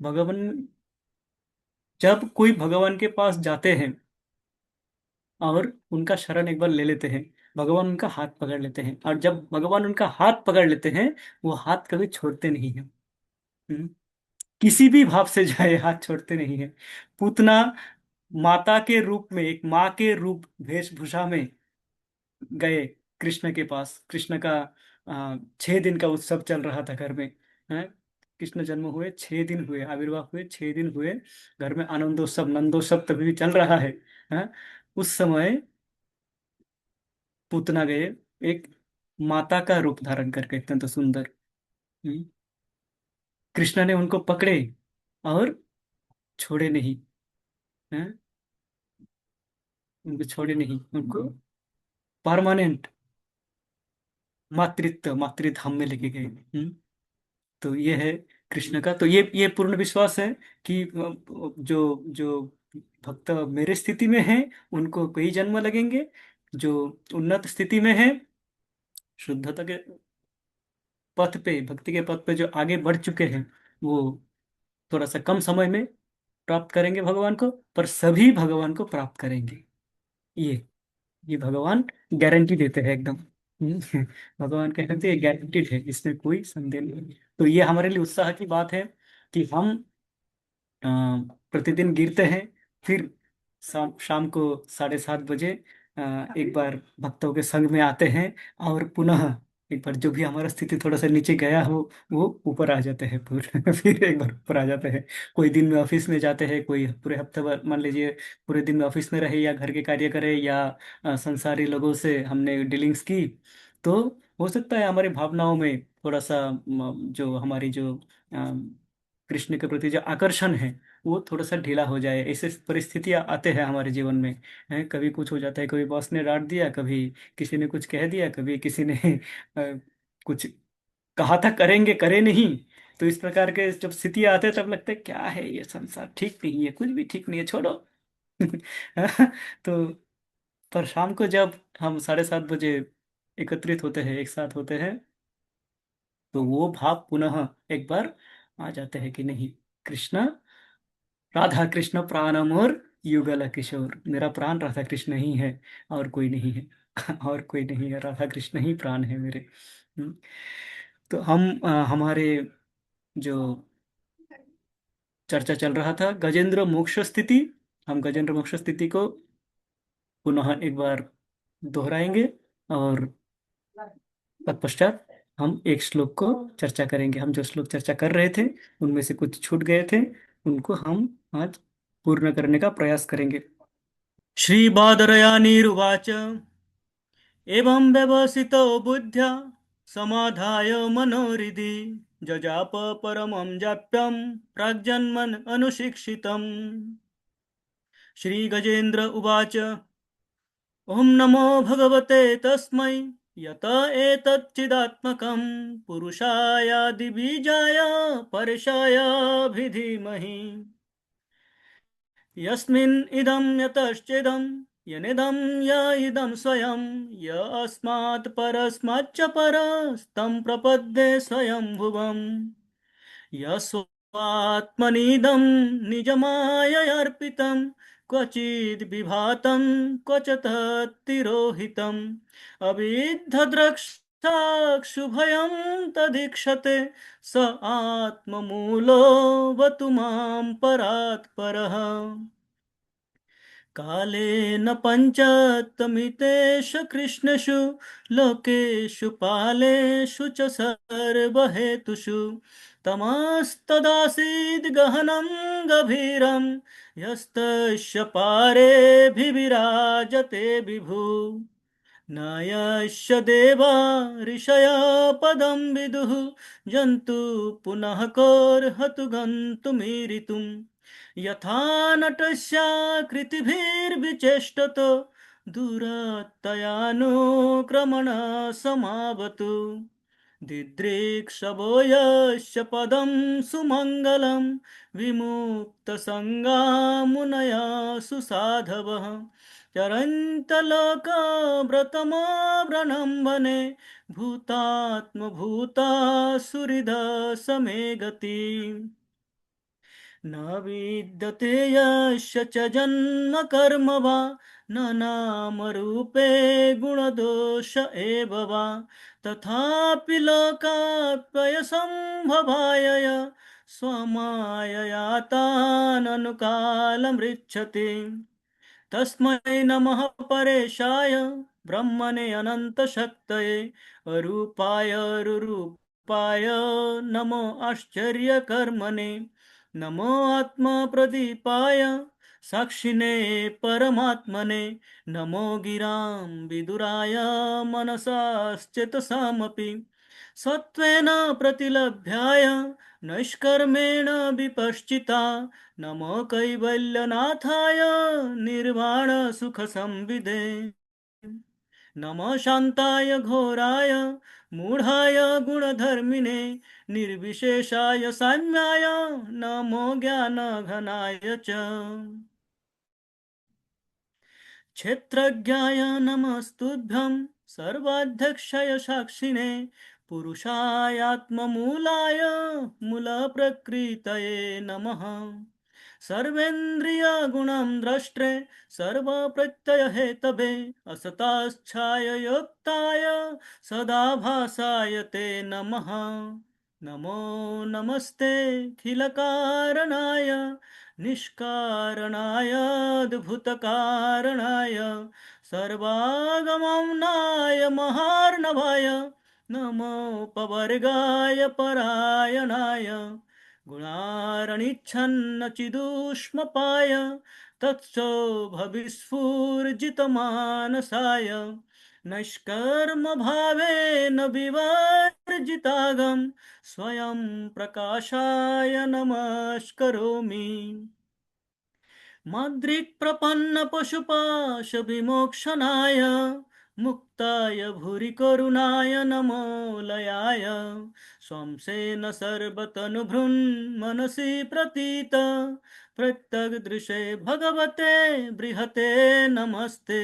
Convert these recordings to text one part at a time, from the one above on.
भगवान, जब कोई भगवान के पास जाते हैं और उनका शरण एक बार ले लेते हैं, भगवान उनका हाथ पकड़ लेते हैं, और जब भगवान उनका हाथ पकड़ लेते हैं, वो हाथ कभी छोड़ते नहीं हैं। हम्म, किसी भी भाव से जाए, हाथ छोड़ते नहीं है। पूतना माता के रूप में, एक माँ के रूप वेशभूषा में गए कृष्ण के पास। कृष्ण का 6 दिन का उत्सव चल रहा था घर में। हैं? कृष्ण जन्म हुए 6 दिन हुए, आविर्भाव हुए 6 दिन हुए। घर में आनंदोत्सव नंदोत्सव तभी भी चल रहा है। हैं? उस समय पूतना गए, एक माता का रूप धारण करके, अत्यंत सुंदर। हम्म, कृष्ण ने उनको पकड़े और छोड़े नहीं। हैं? उनको छोड़े नहीं, उनको परमानेंट मातृत्व मातृधाम में लेके गए। तो ये है कृष्ण का। तो ये पूर्ण विश्वास है कि जो जो भक्त मेरे स्थिति में है, उनको कई जन्म लगेंगे। जो उन्नत स्थिति में है, शुद्धता के पथ पे, भक्ति के पथ पे जो आगे बढ़ चुके हैं, वो थोड़ा सा कम समय में प्राप्त करेंगे भगवान को, पर सभी भगवान को प्राप्त करेंगे। ये ये भगवान गारंटी देते हैं एकदम। भगवान कहते हैं गारंटीड है, इसमें कोई संदेह नहीं। तो ये हमारे लिए उत्साह की बात है कि हम अ, प्रतिदिन गिरते हैं, फिर शाम शाम को 7:30 बजे एक बार भक्तों के संग में आते हैं, और पुनः एक बार जो भी हमारा स्थिति थोड़ा सा नीचे गया हो, वो ऊपर आ जाते हैं पूरे। फिर एक बार ऊपर आ जाते हैं। कोई दिन में ऑफिस में जाते हैं, कोई पूरे हफ्ते भर, मान लीजिए पूरे दिन में ऑफिस में रहे, या घर के कार्य करे, या संसारी लोगों से हमने डीलिंग्स की, तो हो सकता है हमारी भावनाओं में थोड़ा सा जो हमारी जो कृष्ण के प्रति जो आकर्षण है, वो थोड़ा सा ढीला हो जाए। ऐसे परिस्थितियां आते हैं हमारे जीवन में। कभी कुछ हो जाता है, कभी बॉस ने डांट दिया, कभी किसी ने कुछ कह दिया, कभी किसी ने कुछ कहा था करेंगे, करे नहीं। तो इस प्रकार के जब स्थितियां आते हैं, तब लगता है क्या है ये संसार, ठीक नहीं है, कुछ भी ठीक नहीं है, छोड़ो। तो पर शाम को जब हम 7:30 बजे एकत्रित होते हैं, एक साथ होते हैं, तो वो भाव पुनः एक बार आ जाते हैं कि नहीं, कृष्ण, राधा कृष्ण प्राणम और युगल किशोर, मेरा प्राण राधा कृष्ण ही है, और कोई नहीं है। और कोई नहीं है, राधा कृष्ण ही प्राण है मेरे। हम्म। तो हम हमारे जो चर्चा चल रहा था गजेंद्र मोक्ष स्थिति, हम गजेंद्र मोक्ष स्थिति को पुनः एक बार दोहराएंगे, और तत्पश्चात हम एक श्लोक को चर्चा करेंगे। हम जो श्लोक चर्चा कर रहे थे, उनमें से कुछ छूट गए थे, उनको हम आज पूर्ण करने का प्रयास करेंगे। श्री बादरयानीरुवाच एवं व्यवसितो बुद्ध्या समाधाय मनोहृदि जजाप परमं जाप्यं प्राग्जन्मन् अनुशिक्षितम्। श्री गजेन्द्र उवाच ओम नमो भगवते तस्मै यत एतच्चिदात्मकं पुरुषायादिबीजाय परशायाभिधीमहि यस्मिन् इदं यतश्चेदं यनिदं य इदं स्वयं य अस्मात् परस्माच्च परस्तं प्रपद्ये स्वयंभुवम् यस्वात्मनीदं निजमाययार्पितं क्वचिद् विभातं क्वच तत्तिरोहितम् अविद्धद्रक्षाक्षुभयं तदीक्षते स आत्ममूलो मां परात् परः कालेन पञ्चतमितेषु कृष्णेषु लोकेषु पालेषु च सर्वहेतुषु तमस्तदासीद् गहनं गभीरं यस्तस्य पारेऽभिविराजते विभु न यस्य देवा ऋषया पदं विदुः जन्तु पुनः कोर्हतु गन्तुमीरितुम् यथा नटस्याकृतिभिर्विचेष्टतो दूरतयानुक्रमण समावतु दिदृक्षवो यस्य पदं सुमङ्गलं विमुक्तसङ्गा मुनयः सुसाधवः चरन्तलोकव्रतमवृणम्बने भूतात्मभूता सुहृदा समे गति न विद्यते यस्य च जन्म कर्म वा न नामरूपे गुणदोष एव वा तथापि लोकाप्ययसम्भवाय स्वमायया ताननुकालमृच्छति तस्मै नमः परेशाय ब्रह्मणे अनन्तशक्तये अरूपाय रुरूपाय नमो आश्चर्यकर्मणे नमो आत्मप्रदीपाय साक्षिणे परमात्मने नमो गिरां विदुराय मनसाश्चेतसामपि सत्त्वेन प्रतिलभ्याय नैष्कर्मेण विपश्चिता नमो कैवल्यनाथाय निर्वाणसुखसंविदे नमः शान्ताय घोराय मूढाय गुणधर्मिणे निर्विशेषाय साम्याय नमो ज्ञानघनाय च क्षेत्रज्ञाय नमस्तुभ्यं सर्वाध्यक्षाय साक्षिणे पुरुषायात्ममूलाय मूलप्रकृतये नमः सर्वेन्द्रियगुणं द्रष्टे सर्वप्रत्ययहेतवे असताच्छाययोक्ताय सदाभासाय ते नमः नमो नमस्ते खिलकारणाय निष्कारणाय सर्वागमनाय महार्णवाय नमोपवर्गाय परायणाय गुणारणिच्छन्नचिदुष्मपाय तत्सौभविस्फूर्जितमानसाय नैष्कर्मभावेन विवर्जितागं स्वयं प्रकाशाय नमस्करोमि माद्रिक्प्रपन्नपशुपाशविमोक्षणाय मुक्ताय भूरिकरुणाय नमो लयाय स्वंसेन सर्वतनुभृन्मनसि प्रतीत प्रत्यग्दृशे भगवते बृहते नमस्ते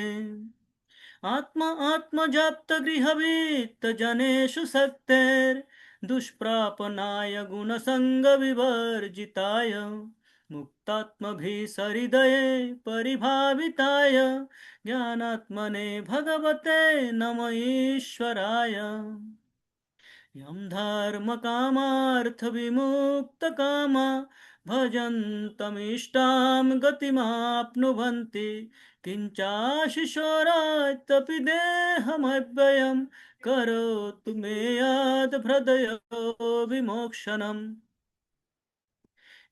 आत्म आत्मजाप्तगृहवीत्तजनेषु शक्तेर्दुष्प्रापनाय गुणसङ्गविवर्जिताय मुक्तात्मभिः सहृदये परिभाविताय ज्ञानात्मने भगवते नम ईश्वराय यं धर्मकामार्थविमुक्तकामा भजन्तमीष्टां गतिमाप्नुवन्ति किञ्चाशिशोरात्तपि देहमव्ययं करोतु मे यद्हृदयो विमोक्षणम्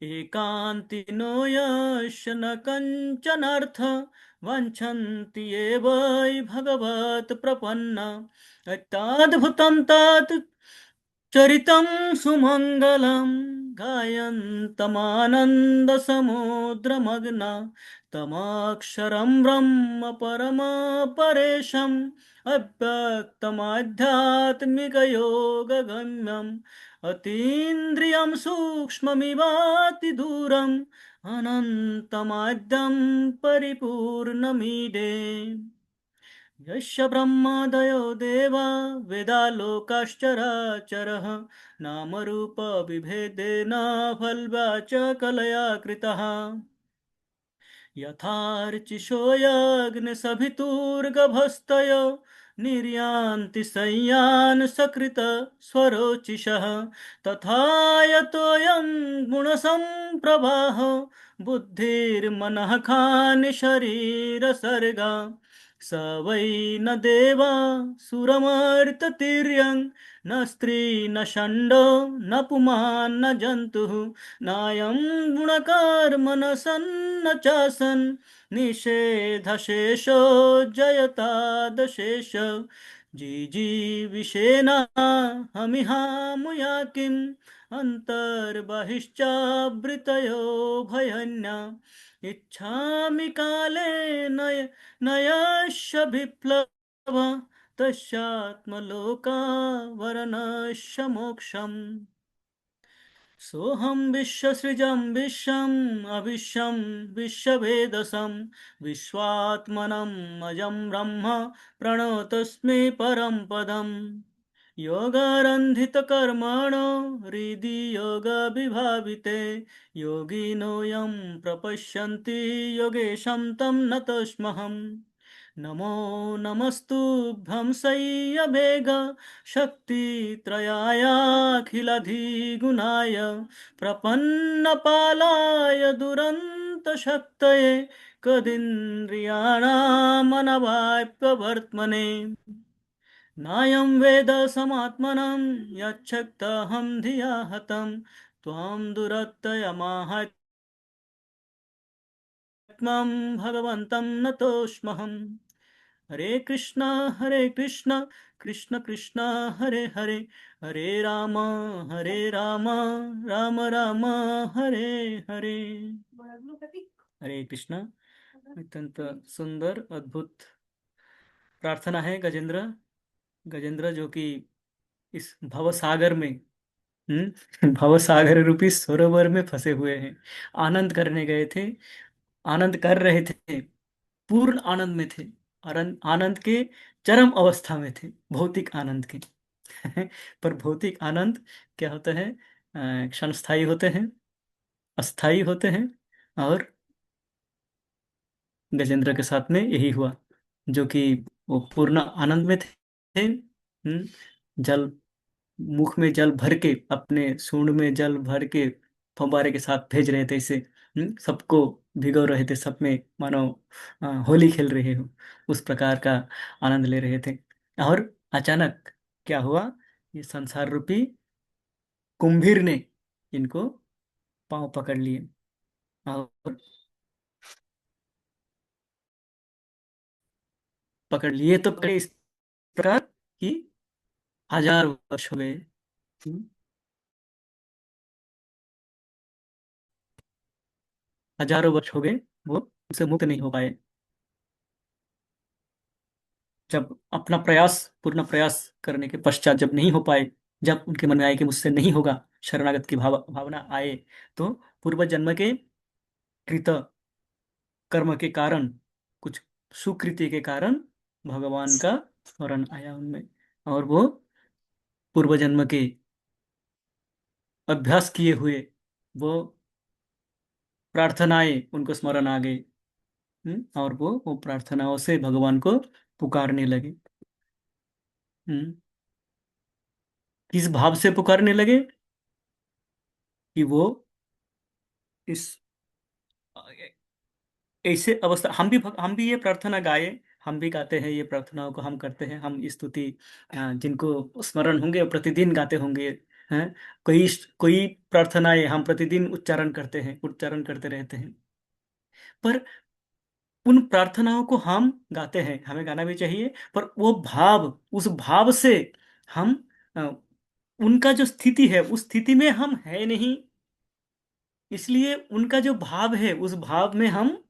एकान्तिनो यस्य न कञ्चनार्थ वाञ्छन्ति ये वै भगवत्प्रपन्ना अत्याद्भुतं तत् चरितं सुमङ्गलं गायन्तमानन्दसमुद्रमग्ना तमक्षरं ब्रह्म परमपरेशम् अव्यक्तमाध्यात्मिकयोगगम्यम् अतीन्द्रियं सूक्ष्ममिवातिदूरम् अनन्तमाद्यं परिपूर्णमीडे यस्य ब्रह्मादयो देवा वेदालोकाश्चराचरः नामरूपविभेदेन फल्वाचकलया कृतः यथार्चिषोऽयग्निसभितुर्गभस्तयो निर्यान्ति संयान् सकृत स्वरोचिषः तथा यतोऽयं गुणसम्प्रवाहो बुद्धिर्मनः खानि शरीरसर्गा स वै न देवा सुरमर्ततिर्यं न स्त्री न षण्डो न पुमान् न जन्तुः नायं गुणकर्म न सन्न चासन् निषेधशेषो जयतादशेष जिजीविषेण हमिहामुया किम् अन्तर्बहिश्चावृतयो भयन्या इच्छामि काले नयस्य विप्लव तस्यात्मलोकावरणस्य मोक्षम् सोऽहं विश्वसृजं विश्वम् अविश्वं विश्ववेदसं विश्वात्मनम् अजं ब्रह्म प्रणतोऽस्मि परं पदम् योगारंधित कर्मणो हृदि योग विभाविते योगिनो यं प्रपश्यन्ति योगेशं तं नतोऽस्म्यहम् नमो नमस्तुभ्यं सय्यवेग शक्तित्रयायाखिलधिगुणाय प्रपन्नपालाय दुरन्तशक्तये कदीन्द्रियाणामनवाप्यवर्त्मने नायं वेद समात्मनं यच्छक्तहं धिया हतं त्वां दुरत्ययमाहात्म्यं भगवन्तं नतोऽस्म्यहम् हरे कृष्ण कृष्ण कृष्ण हरे हरे हरे राम राम राम हरे हरे। हरे कृष्ण। अत्यंत सुंदर अद्भुत प्रार्थना है गजेंद्र। गजेंद्र जो कि इस भवसागर में भवसागर रूपी सरोवर में फंसे हुए हैं, आनंद करने गए थे, आनंद कर रहे थे, पूर्ण आनंद में थे, आनंद के चरम अवस्था में थे, भौतिक आनंद के। पर भौतिक आनंद क्या होता है? क्षणस्थायी होते हैं, अस्थायी होते हैं। और गजेंद्र के साथ में यही हुआ, जो कि वो पूर्ण आनंद में थे। जल, मुख में जल भर के, अपने सूंड में जल भर के फव्वारे के साथ भेज रहे थे इसे। सबको भिगो रहे थे, सब में मानो होली खेल रहे हो, उस प्रकार का आनंद ले रहे थे। और अचानक क्या हुआ? ये संसार रूपी कुंभीर ने इनको पांव पकड़ लिए, और पकड़ लिए तो पकड़े इस प्रकार कि 1000 वर्ष हो गए। हम्म, 1000 वर्ष हो गए, वो उनसे मुक्त नहीं हो पाए। जब अपना प्रयास, पूर्ण प्रयास करने के पश्चात जब नहीं हो पाए, जब उनके मन में आए कि मुझसे नहीं होगा, शरणागत की भावना आए, तो पूर्व जन्म के कृत कर्म के कारण, कुछ सुकृति के कारण भगवान का स्मरण आया उनमें, और वो पूर्व जन्म के अभ्यास किए हुए वो प्रार्थनाएं उनको स्मरण आ गई। और वो प्रार्थनाओं से भगवान को पुकारने लगे। हम्म, किस भाव से पुकारने लगे? कि वो इस ऐसे अवस्था, हम भी ये प्रार्थना गाए, हम भी गाते हैं, ये प्रार्थनाओं को हम करते हैं, हम स्तुति जिनको स्मरण होंगे वो प्रतिदिन गाते होंगे हैं। कोई प्रार्थनाएं हम प्रतिदिन उच्चारण करते हैं, उच्चारण करते रहते हैं। पर उन प्रार्थनाओं को हम गाते हैं, हमें गाना भी चाहिए, पर वो भाव, उस भाव से हम अ, उनका जो स्थिति है, उस स्थिति में हम है नहीं, इसलिए उनका जो भाव है, उस भाव में हम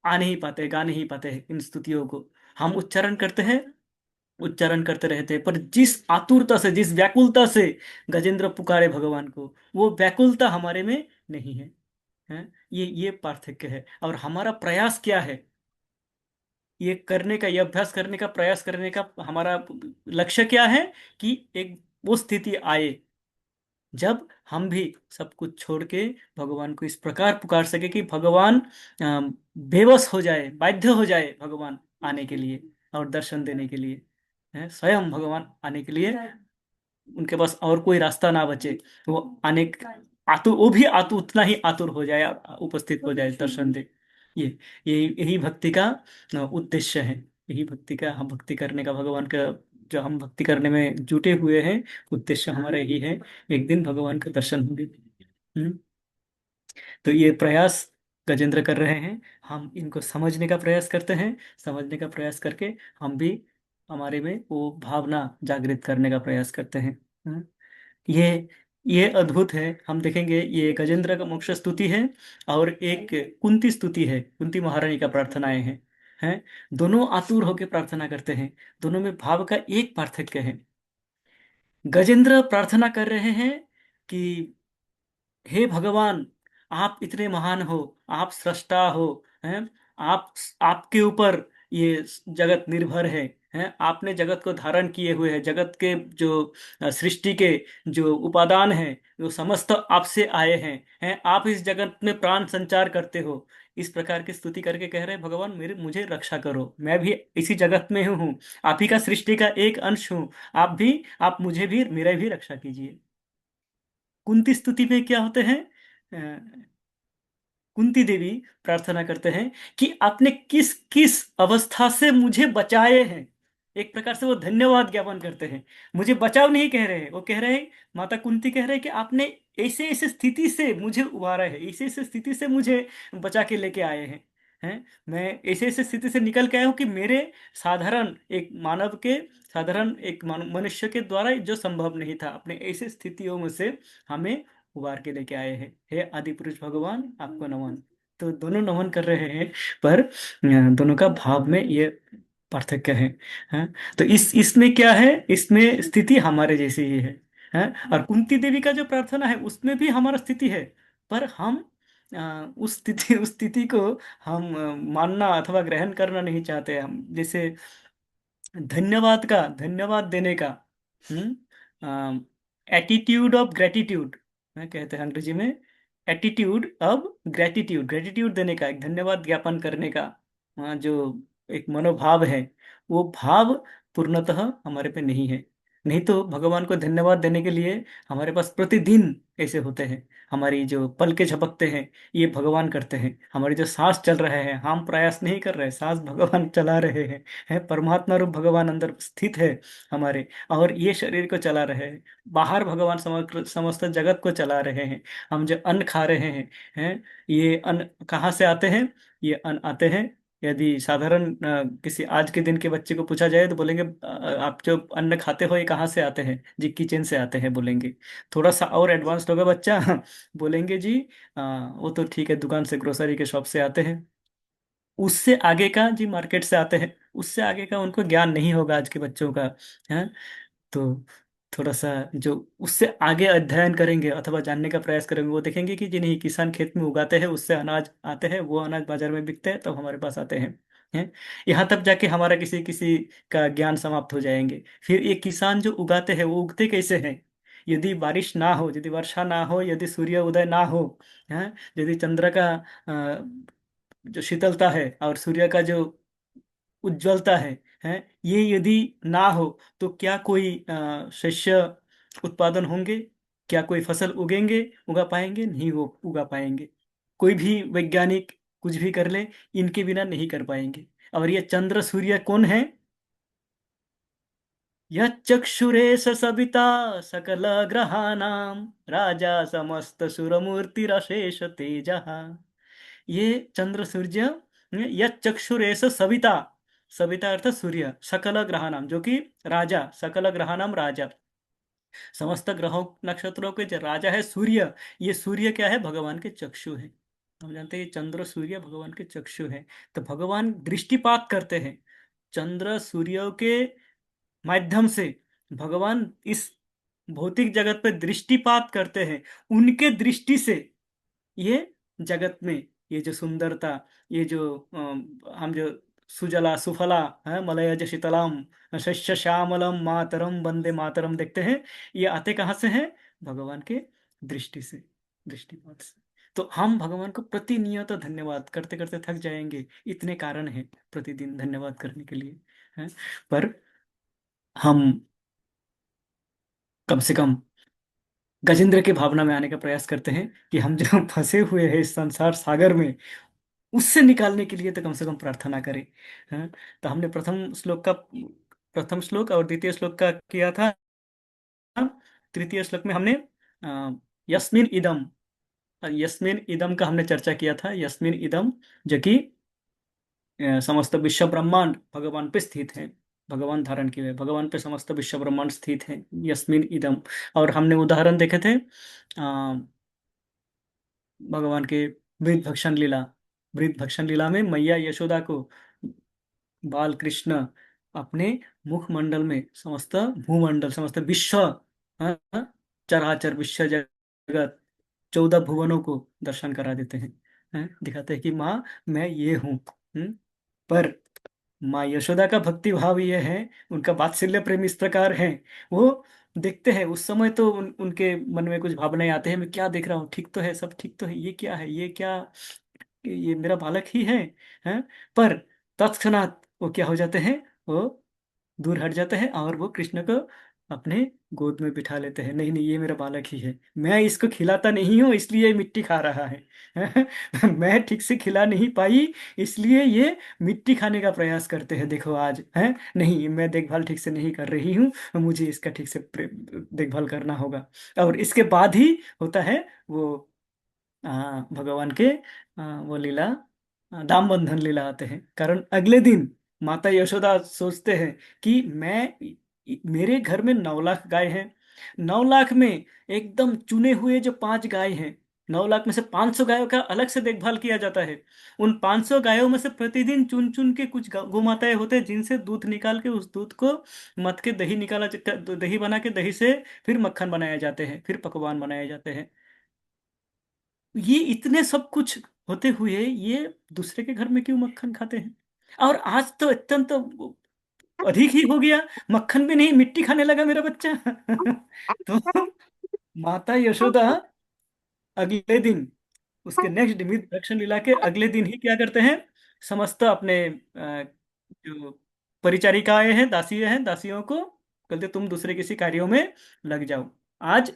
आ नहीं पाते, गा नहीं पाते हैं इन स्तुतियों को। हम उच्चारण करते हैं, उच्चारण करते रहते हैं, पर जिस आतुरता से, जिस व्याकुलता से गजेंद्र पुकारे भगवान को, वो व्याकुलता हमारे में नहीं है। हैं? ये पार्थक्य है। और हमारा प्रयास क्या है? ये करने का, ये अभ्यास करने का, प्रयास करने का हमारा लक्ष्य क्या है? कि एक वो स्थिति आए जब हम भी सब कुछ छोड़ के भगवान को इस प्रकार पुकार सके कि भगवान बेबस हो जाए, बाध्य हो जाए भगवान आने के लिए और दर्शन देने के लिए। स्वयं भगवान आने के लिए उनके पास और कोई रास्ता ना बचे, वो आने आतुर, वो भी आतुर, उतना ही आतुर हो जाए, उपस्थित हो जाए, दर्शन दे। ये यही भक्ति का उद्देश्य है। यही भक्ति का, हम भक्ति करने का, भगवान का जो हम भक्ति करने में जुटे हुए हैं, उद्देश्य हमारा यही है, एक दिन भगवान का दर्शन होंगे। हम्म, तो ये प्रयास गजेंद्र कर रहे हैं, हम इनको समझने का प्रयास करते हैं, समझने का प्रयास करके हम भी हमारे में वो भावना जागृत करने का प्रयास करते हैं। हम्म, ये ये अद्भुत है। हम देखेंगे, ये गजेंद्र का मोक्ष स्तुति है, और एक कुंती स्तुति है, कुंती महारानी का प्रार्थनाएं हैं। दोनों आतुर होकर प्रार्थना करते हैं, दोनों में भाव का एक पार्थक्य है। गजेंद्र प्रार्थना कर रहे हैं कि हे भगवान, आप इतने महान हो, आप सृष्टा हो, हैं, आप, आपके ऊपर ये जगत निर्भर है, हैं, आपने जगत को धारण किए हुए हैं, जगत के जो सृष्टि के जो उपादान हैं वो समस्त आपसे आए हैं, आप इस जगत में प्राण संचार करते हो। इस प्रकार की स्तुति करके कह रहे हैं, भगवान मेरे मुझे रक्षा करो, मैं भी इसी जगत में हूँ, आप ही का सृष्टि का एक अंश हूँ, आप मुझे भी मेरा भी रक्षा कीजिए। कुंती स्तुति में क्या होते हैं, कुंती देवी प्रार्थना करते हैं कि आपने किस किस अवस्था से मुझे बचाए हैं। एक प्रकार से वो धन्यवाद ज्ञापन करते हैं, मुझे बचाव नहीं कह रहे हैं, वो कह रहे हैं, माता कुंती कह रहे हैं कि आपने ऐसे ऐसे स्थिति से मुझे उबारा है, ऐसे ऐसे स्थिति से मुझे बचा के लेके आए हैं, मैं ऐसे ऐसे स्थिति से निकल के आया हूँ कि मेरे साधारण एक मानव के साधारण एक मनुष्य के द्वारा जो संभव नहीं था, अपने ऐसे स्थितियों में से हमें उबार के लेके आए हैं, हे आदि पुरुष भगवान आपको नमन। तो दोनों नमन कर रहे हैं, पर दोनों का भाव में ये पार्थक्य है। हैं? तो इस इसमें क्या है, इसमें स्थिति हमारे जैसी ही है, हैं? और कुंती देवी का जो प्रार्थना है उसमें भी हमारा स्थिति है, पर हम उस स्थिति को हम मानना अथवा ग्रहण करना नहीं चाहते। हम जैसे धन्यवाद देने का, एटीट्यूड ऑफ ग्रेटिट्यूड मैं कहते हैं अंग्रेजी में, एटीट्यूड ऑफ ग्रेटिट्यूड, ग्रेटिट्यूड देने का, एक धन्यवाद ज्ञापन करने का जो एक मनोभाव है, वो भाव पूर्णतः हमारे पे नहीं है। नहीं तो भगवान को धन्यवाद देने के लिए हमारे पास प्रतिदिन ऐसे होते हैं, हमारी जो पल के झपकते हैं ये भगवान करते हैं, हमारी जो सांस चल रहे हैं हम प्रयास नहीं कर रहे, सांस भगवान चला रहे हैं, परमात्मा रूप भगवान अंदर स्थित है हमारे, और ये शरीर को चला रहे हैं, बाहर भगवान समग्र समस्त जगत को चला रहे हैं। हम जो अन्न खा रहे हैं, ये अन्न कहाँ से आते हैं, ये अन्न आते हैं, यदि साधारण किसी आज के दिन के बच्चे को पूछा जाए तो बोलेंगे आप जो अन्न खाते हो ये कहाँ से आते हैं जी, किचन से आते हैं बोलेंगे। थोड़ा सा और एडवांस्ड होगा बच्चा बोलेंगे जी वो तो ठीक है, दुकान से ग्रोसरी के शॉप से आते हैं। उससे आगे का जी मार्केट से आते हैं, उससे आगे का उनको ज्ञान नहीं होगा आज के बच्चों का, है। तो थोड़ा सा जो उससे आगे अध्ययन करेंगे अथवा जानने का प्रयास करेंगे वो देखेंगे कि जी नहीं, किसान खेत में उगाते हैं, उससे अनाज आते हैं, वो अनाज बाजार में बिकते हैं तब हमारे पास आते हैं। यहाँ तब जाके हमारा किसी किसी का ज्ञान समाप्त हो जाएंगे। फिर ये किसान जो उगाते हैं वो उगते कैसे हैं, यदि बारिश ना हो, यदि वर्षा ना हो, यदि सूर्य उदय ना हो, है, यदि चंद्र का जो शीतलता है और सूर्य का जो उज्ज्वलता है, ये यदि ना हो तो क्या कोई शस्य उत्पादन होंगे, क्या कोई फसल उगेंगे, उगा पाएंगे, नहीं वो उगा पाएंगे। कोई भी वैज्ञानिक कुछ भी कर ले, इनके बिना नहीं कर पाएंगे। और ये चंद्र सूर्य कौन है, यह चक्षुरेश सविता सकल ग्रहाणाम राजा समस्त सुरमूर्तिरशेष तेजः। ये चंद्र सूर्य, यह चक्षुरेश सविता, सविता अर्थात सूर्य, सकल ग्रहानाम जो कि राजा, सकल ग्रहानाम राजा, समस्त ग्रहों नक्षत्रों के जो राजा है सूर्य, ये सूर्य क्या है, भगवान के चक्षु है। हम जानते हैं ये चंद्र सूर्य भगवान के चक्षु है। तो भगवान दृष्टिपात करते हैं, चंद्र सूर्य के माध्यम से भगवान इस भौतिक जगत पर दृष्टिपात करते हैं। उनके दृष्टि से ये जगत में ये जो सुंदरता, ये जो हम जो सुजला सुफला है मलयज शीतलाम शस्य श्यामलम मातरम वंदे मातरम देखते हैं, ये आते कहाँ से हैं, भगवान के दृष्टि से, दृष्टिपात से। तो हम भगवान को प्रतिनियत धन्यवाद करते करते थक जाएंगे, इतने कारण हैं प्रतिदिन धन्यवाद करने के लिए, हैं। पर हम कम से कम गजेंद्र के भावना में आने का प्रयास करते हैं कि हम जो फंसे हुए हैं इस संसार सागर में, उससे निकालने के लिए तो कम से कम प्रार्थना करें, हाँ। तो हमने प्रथम श्लोक और द्वितीय श्लोक का किया था। तृतीय श्लोक में हमने अ, यस्मिन इदम, यस्मिन इदम का हमने चर्चा किया था, यस्मिन इदम जो कि समस्त विश्व ब्रह्मांड भगवान पे स्थित है, भगवान धारण किए हुए भगवान पे समस्त विश्व ब्रह्मांड स्थित है, यस्मिन इदम। और हमने उदाहरण देखे थे भगवान के वृद्ध भक्षण लीला, वृद्ध भक्षण लीला में मैया यशोदा को बाल कृष्ण अपने मुखमंडल में समस्त भूमंडल समस्त विश्व, हाँ, चराचर विश्व जगत 14 भुवनों को दर्शन करा देते हैं, दिखाते हैं कि माँ मैं ये हूँ। पर माँ यशोदा का भक्ति भाव ये है, उनका वात्सल्य प्रेम इस प्रकार है। वो देखते हैं उस समय तो उनके मन में कुछ भावनाएं आते हैं, मैं क्या देख रहा हूँ, ठीक तो है, सब ठीक तो है, ये क्या है, ये क्या, ये मेरा बालक ही है। पर तत्क्षणात वो क्या हो जाते हैं, वो दूर हट जाते हैं और वो कृष्ण को अपने गोद में बिठा लेते हैं। नहीं नहीं, ये मेरा बालक ही है, मैं इसको खिलाता नहीं हूँ इसलिए ये मिट्टी खा रहा है। मैं ठीक से खिला नहीं पाई इसलिए ये मिट्टी खाने का प्रयास करते हैं, देखो आज है, नहीं मैं देखभाल ठीक से नहीं कर रही हूँ, मुझे इसका ठीक से देखभाल करना होगा। और इसके बाद ही होता है वो भगवान के वो लीला, दाम बंधन लीला आते हैं। कारण अगले दिन माता यशोदा सोचते हैं कि मेरे घर में 9 लाख गाय हैं, 9 लाख में एकदम चुने हुए जो 5 गाय हैं, 9 लाख में से 500 गायों का अलग से देखभाल किया जाता है। उन 500 गायों में से प्रतिदिन चुन चुन के कुछ गोमाताएं होते हैं जिनसे दूध निकाल के उस दूध को मथ के दही दही बना के दही से फिर मक्खन बनाए जाते हैं, फिर पकवान बनाए जाते हैं। ये इतने सब कुछ होते हुए ये दूसरे के घर में क्यों मक्खन खाते हैं? और आज तो अत्यंत अधिक ही हो गया, मक्खन भी नहीं मिट्टी खाने लगा मेरा बच्चा। तो माता यशोदा अगले दिन, उसके नेक्स्ट दिन दक्षिण लीला के अगले दिन ही क्या करते हैं, समस्त अपने जो परिचारिकाएं हैं, दासियों को कहते तुम दूसरे किसी कार्यों में लग जाओ, आज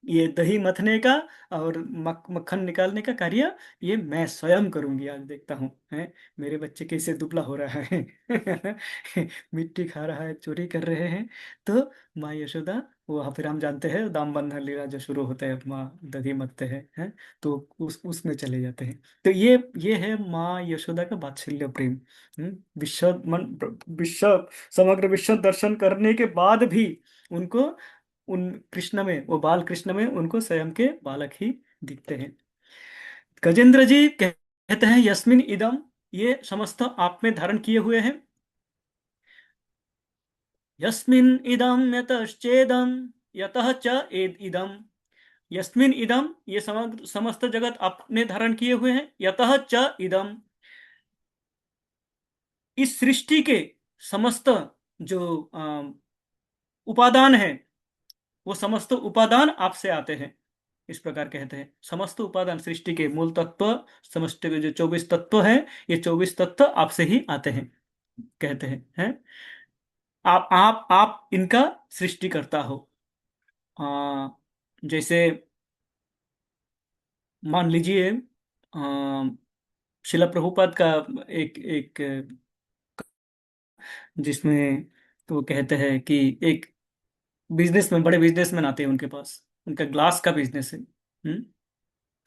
ये दही मथने का और मक्खन निकालने का कार्य ये मैं स्वयं करूंगी, आज देखता हूँ है मेरे बच्चे कैसे दुबला हो रहा है। मिट्टी खा रहा है, चोरी कर रहे हैं। तो माँ यशोदा, वो फिर हम जानते हैं दाम बंधन लीला जो शुरू होता है, माँ दही मथते हैं। तो उसमें चले जाते हैं। तो ये है माँ यशोदा का वात्सल्य प्रेम। विश्व मन, विश्व, समग्र विश्व दर्शन करने के बाद भी उनको उन कृष्ण में, वो बाल कृष्ण में उनको स्वयं के बालक ही दिखते हैं। गजेंद्र जी कहते हैं यस्मिन इदम, ये समस्त आप में धारण किए हुए हैं। यस्मिन इदम यतश्चेदम यतः च एद इदम। यस्मिन इदम, ये समग्र समस्त जगत आपने धारण किए हुए हैं, यतः च इदम, इस सृष्टि के समस्त जो उपादान है, वो समस्त उपादान आपसे आते हैं। इस प्रकार कहते हैं समस्त उपादान सृष्टि के मूल तत्व, समस्त के जो 24 तत्व हैं, ये 24 तत्व आपसे ही आते हैं, कहते हैं। आप इनका सृष्टि करता हो। आ, जैसे मान लीजिए, शिला प्रभुपाद का एक एक जिसमें तो वो कहते हैं कि एक बिजनेसमैन, बड़े बिजनेसमैन आते हैं उनके पास, उनका ग्लास का बिजनेस है।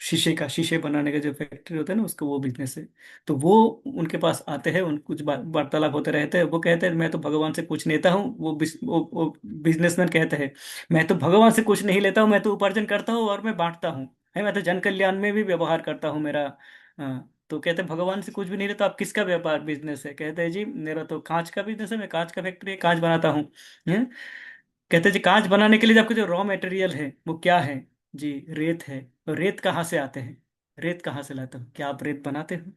शीशे बनाने का जो फैक्ट्री होता है ना, उसका वो बिजनेस है। तो वो उनके पास आते हैं, उन कुछ वार्तालाप होते रहते हैं। वो कहते हैं मैं तो भगवान से कुछ लेता हूँ, वो बिजनेसमैन कहते हैं मैं तो भगवान से कुछ नहीं लेता हूँ, मैं तो उपार्जन करता हूँ और मैं बांटता हूँ, है मैं तो जन कल्याण में भी व्यवहार करता हूँ मेरा। तो कहते हैं भगवान से कुछ भी नहीं लेता, आप किसका व्यापार बिजनेस है? कहते हैं जी मेरा तो कांच का बिजनेस है, मैं कांच का फैक्ट्री, कांच बनाता हूँ। हैं? कहते हैं जी कांच बनाने के लिए आपका जो रॉ मटेरियल है वो क्या है? जी रेत है। तो रेत कहाँ से आते हैं? रेत कहाँ से लाते हो? क्या आप रेत बनाते हो?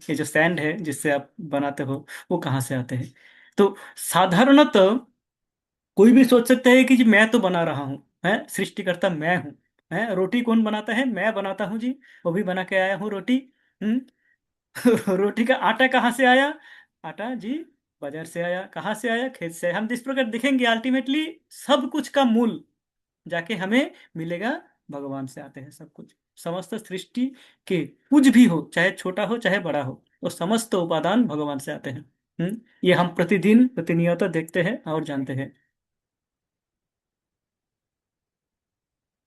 ये जो सैंड है जिससे आप बनाते हो, वो कहाँ से आते हैं? तो साधारणतः कोई भी सोच सकता है कि जी मैं तो बना रहा हूँ, है सृष्टिकर्ता मैं हूँ। है रोटी कौन बनाता है? मैं बनाता हूँ जी, वो भी बना के आया हूँ रोटी। हम्म। रोटी का आटा कहाँ से आया? आटा जी बाजार से आया। कहाँ से आया? खेत से। हम जिस प्रकार देखेंगे अल्टीमेटली सब कुछ का मूल जाके हमें मिलेगा, भगवान से आते हैं सब कुछ। समस्त सृष्टि के कुछ भी हो, चाहे छोटा हो चाहे बड़ा हो, वो समस्त उपादान भगवान से आते हैं। ये हम प्रतिदिन प्रतिनियत देखते हैं और जानते हैं।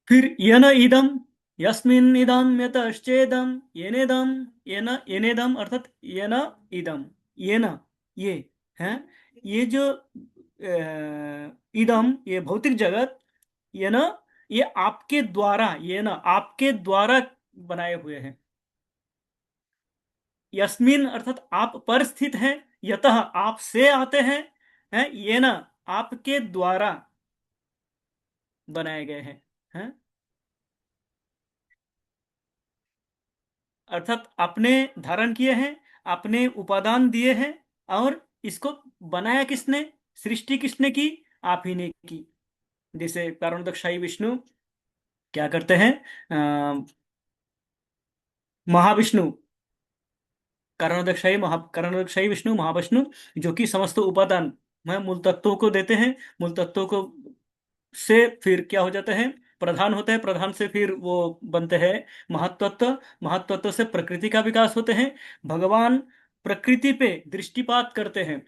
फिर येन इदम, यस्मिन इदम यतश्चेदम येनेदम, येनेदम अर्थात येन इदम, येन, ये है, ये जो इदम, ये भौतिक जगत, ये ना, ये आपके द्वारा, ये ना आपके द्वारा बनाए हुए हैं। यस्मिन अर्थात आप पर स्थित हैं, यतः आप से आते हैं ये ना आपके द्वारा बनाए गए हैं। अर्थात आपने धारण किए हैं, आपने उपादान दिए हैं, और इसको बनाया किसने, सृष्टि किसने की, आप ही ने की। जैसे कारणोदकशाही विष्णु क्या करते हैं, महाविष्णु, कारणोदकशाही विष्णु महाविष्णु, जो कि समस्त उपादान में मूल तत्वों को देते हैं। मूल तत्वों को से फिर क्या हो जाते हैं, प्रधान होते हैं, प्रधान से फिर वो बनते हैं महत्तत्व, महत्तत्व से प्रकृति का विकास होते हैं। भगवान प्रकृति पे दृष्टिपात करते हैं,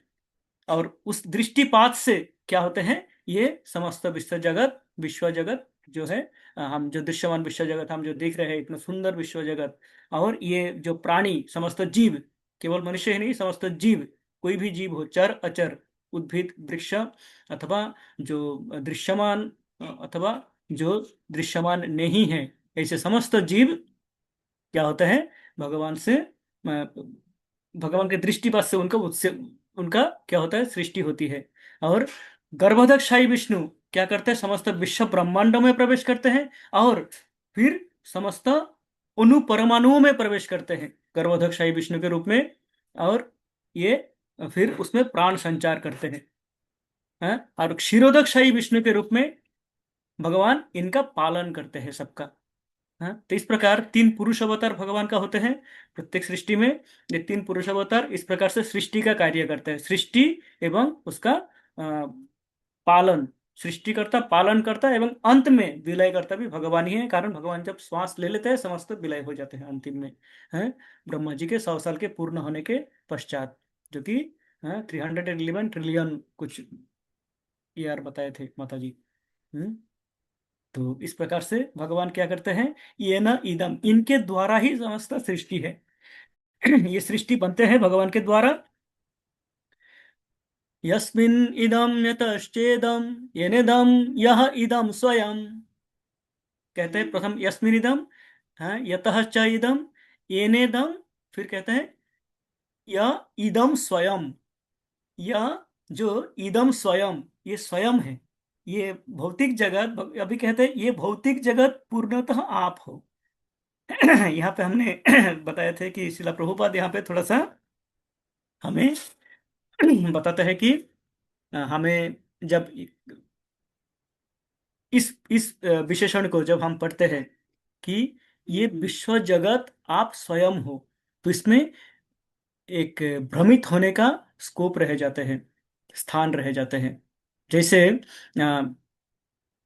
और उस दृष्टिपात से क्या होते हैं, ये समस्त विश्व जगत जो है, हम जो दृश्यमान विश्व जगत हम जो देख रहे हैं, इतना सुंदर विश्व जगत, और ये जो प्राणी समस्त जीव, केवल मनुष्य ही नहीं, समस्त जीव, कोई भी जीव हो, चर अचर, उद्भिद वृक्ष, अथवा जो दृश्यमान, अथवा जो दृश्यमान नहीं है, ऐसे समस्त जीव क्या होते हैं, भगवान से, भगवान के दृष्टिपात से उनका, उससे उनका क्या होता है, सृष्टि होती है। और गर्भोदकशाही विष्णु क्या करते हैं, समस्त विश्व ब्रह्मांडों में प्रवेश करते हैं, और फिर समस्त अणु परमाणुओं में प्रवेश करते हैं गर्भोदकशाही विष्णु के रूप में। और ये फिर उसमें प्राण संचार करते हैं, हैं? और क्षीरोदकशाही विष्णु के रूप में भगवान इनका पालन करते हैं सबका। हाँ, तो इस प्रकार तीन पुरुष अवतार भगवान का होते हैं प्रत्येक सृष्टि में। ये तीन पुरुष अवतार इस प्रकार से सृष्टि का कार्य करते हैं, सृष्टि एवं उसका पालन, सृष्टिकर्ता पालन करता एवं अंत में विलय करता भी भगवान ही है। कारण भगवान जब श्वास ले लेते हैं, समस्त विलय हो जाते हैं अंतिम में, हैं, ब्रह्मा जी के 100 साल के पूर्ण होने के पश्चात, जो कि 311 ट्रिलियन कुछ ईयर बताए थे माता जी। हम्म। तो इस प्रकार से भगवान क्या करते हैं, ये न इदम, इनके द्वारा ही समस्त सृष्टि है। ये सृष्टि बनते हैं भगवान के द्वारा। यस्मिन् इदम यतश्चेदम येनेदम यह इदम स्वयं, कहते हैं प्रथम यस्मिन् इदम, हाँ, यतः च इदम, येनेदम, फिर कहते हैं यह इदम स्वयं, यह जो इदम स्वयं, ये स्वयं है, ये भौतिक जगत, अभी कहते हैं ये भौतिक जगत पूर्णतः आप हो। यहाँ पे हमने बताया थे कि शिला प्रभुपाद यहाँ पे थोड़ा सा हमें बताते हैं कि हमें जब इस विशेषण को जब हम पढ़ते हैं कि ये विश्व जगत आप स्वयं हो, तो इसमें एक भ्रमित होने का स्कोप रह जाते हैं, स्थान रह जाते हैं। जैसे